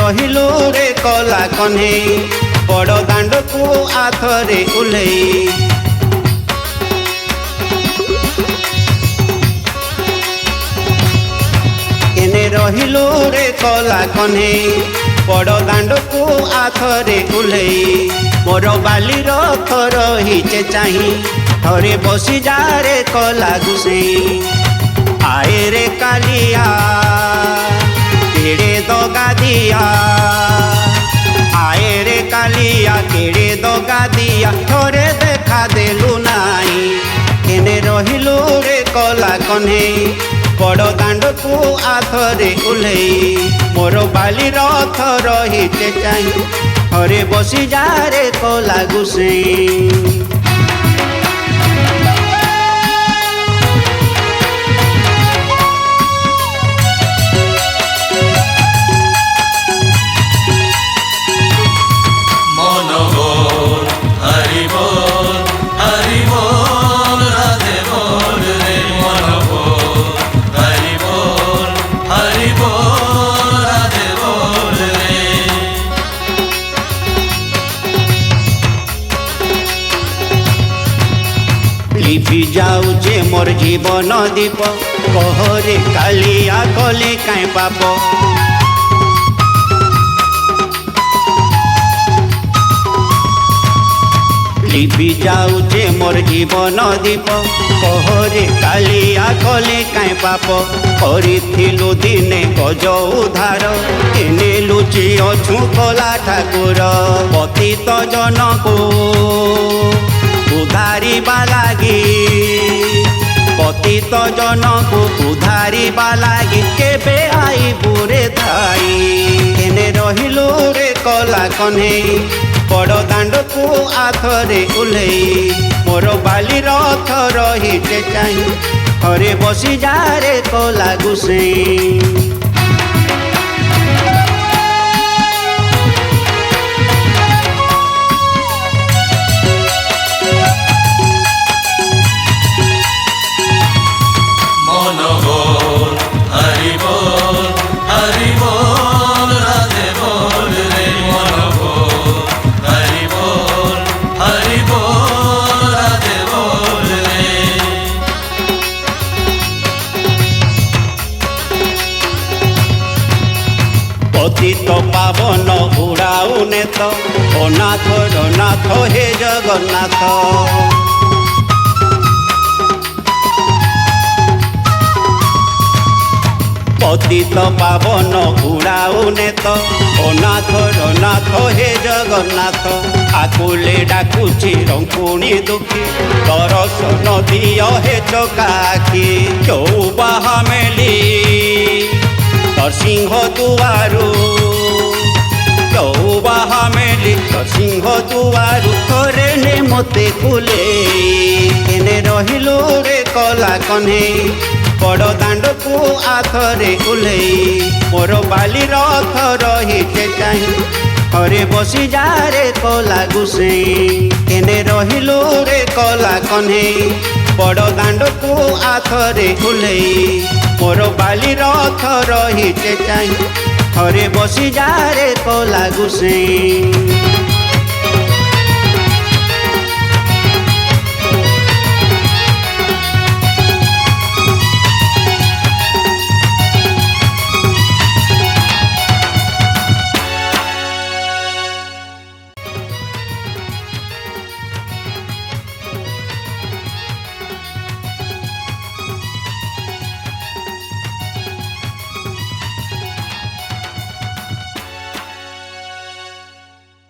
रहिलु रे कला कन्हई बड़ दांड को आथरे उल्लई केने रहिलु रे कला कन्हई बड़ दांड को आथरे उल्लई मोर बाली रथ रहीचे चाही थरे बसी जा रे कला गुसई आए रे कालिया केड़े दगा दिया आए रे कालिया केड़े दगा दिया थोरे देखा देलु नाई केने रहिलु रे कला कन्हई बड़ दांड को आथरे उल्लई मोर बाली रथ रहीचे चाही थरे बसी जा रे कला गुसई लिपि जाऊे मोर जीवन दीप कहरे कालिया कले काई पाप लिपि जाऊे मोर जीवन दीप कहरे कालिया कले काई पाप करिथिलु दिने गज उधार एने लुचि अछु कला ठाकुर पतित जन को उधारी बालागी पतित जन को उधारी बालागी केबे आई बुरे थाई केने रहिलु रे कला कन्हई बड़ दांड को आथरे उल्लई मोर बाली रथ रहीचे चाही थरे बसी जा रे कला गुसई पतित पावन उड़ाऊ नेत अनाथ रनाथ हे जगन्नाथ पतित पावन उड़ाऊ नेत अनाथ रनाथ हे जगन्नाथ आकुले डाकुची रंकुणी दुखी दर्शन दिय हे चकाखी चौबाहा मेली सिंह दुआरु चौबाहा मेली सिंह दुआरु थोरे ने मते खुले केने रहिलु रे कला कन्हई बड़ दांड को आथरे उल्लई मोर बाली रथ रहीचे चाही थरे बसी जा रे कला गुसई केने रहिलु रे कला कन्हई बड़ दांड को आथरे उल्लई मोर बाली रथ रहीचे चाही थरे बसी जा रे कला गुसई।